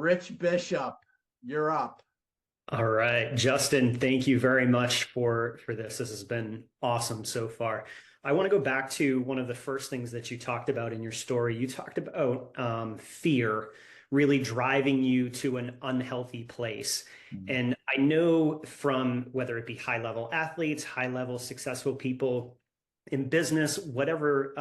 Rich Bishop, you're up. All right, Justin, thank you very much for this. This has been awesome so far. I want to go back to one of the first things that you talked about in your story. You talked about fear really driving you to an unhealthy place. Mm. And I know from whether it be high level athletes, high level successful people in business, whatever,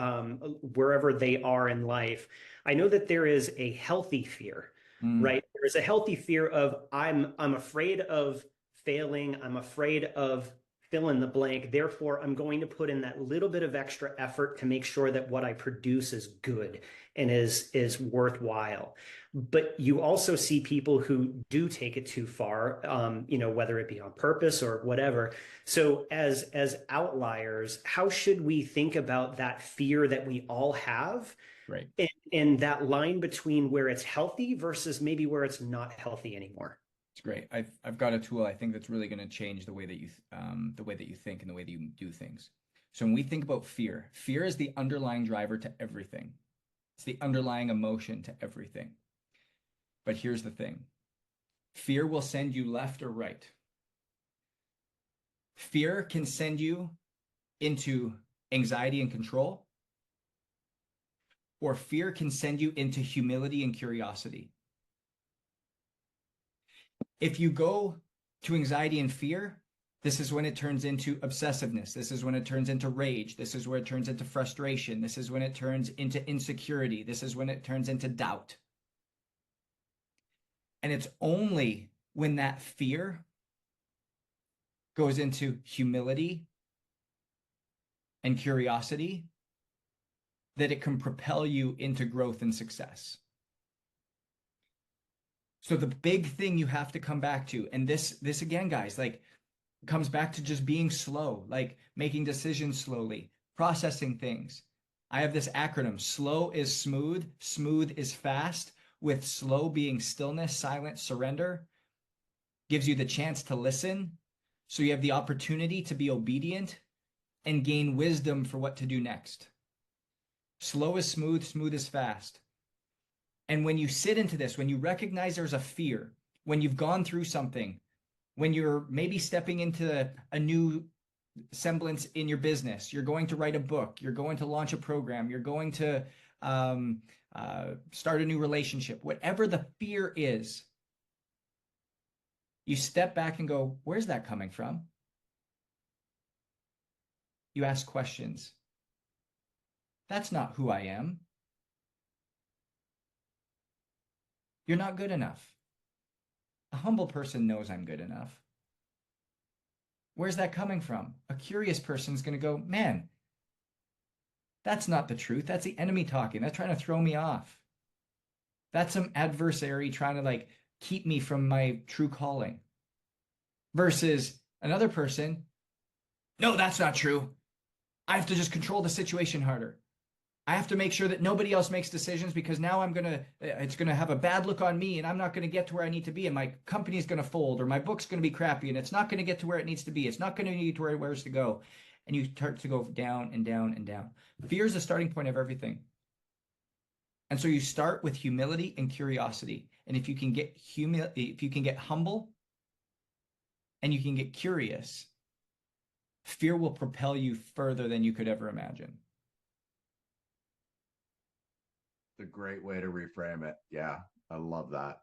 wherever they are in life, I know that there is a healthy fear, Mm. right? There is a healthy fear of I'm afraid of failing. I'm afraid of fill in the blank. Therefore, I'm going to put in that little bit of extra effort to make sure that what I produce is good and is worthwhile. But you also see people who do take it too far, whether it be on purpose or whatever. So as outliers, how should we think about that fear that we all have? Right. And that line between where it's healthy versus maybe where it's not healthy anymore. It's great. I've got a tool I think that's really going to change the way that you think and the way that you do things. So when we think about fear, fear is the underlying driver to everything. It's the underlying emotion to everything. But here's the thing. Fear will send you left or right. Fear can send you into anxiety and control, or fear can send you into humility and curiosity. If you go to anxiety and fear, this is when it turns into obsessiveness. This is when it turns into rage. This is where it turns into frustration. This is when it turns into insecurity. This is when it turns into doubt. And it's only when that fear goes into humility and curiosity that it can propel you into growth and success. So the big thing you have to come back to, and this again, guys, like comes back to just being slow, like making decisions slowly, processing things. I have this acronym: slow is smooth, smooth is fast, with slow being stillness, silence, surrender, gives you the chance to listen. So you have the opportunity to be obedient and gain wisdom for what to do next. Slow is smooth, smooth is fast. And when you sit into this, when you recognize there's a fear, when you've gone through something, when you're maybe stepping into a new semblance in your business, you're going to write a book, you're going to launch a program, you're going to start a new relationship, whatever the fear is, you step back and go, where's that coming from? You ask questions. That's not who I am. You're not good enough. A humble person knows I'm good enough. Where's that coming from? A curious person's going to go, man, that's not the truth. That's the enemy talking. That's trying to throw me off. That's some adversary trying to like keep me from my true calling. Versus another person, no, that's not true. I have to just control the situation harder. I have to make sure that nobody else makes decisions because now it's gonna have a bad look on me and I'm not gonna get to where I need to be and my company's gonna fold or my book's gonna be crappy and it's not gonna get to where it needs to be. It's not gonna need to where it's to go. And you start to go down and down and down. Fear is the starting point of everything. And so you start with humility and curiosity. And if you can get if you can get humble and you can get curious, fear will propel you further than you could ever imagine. A great way to reframe it. Yeah, I love that.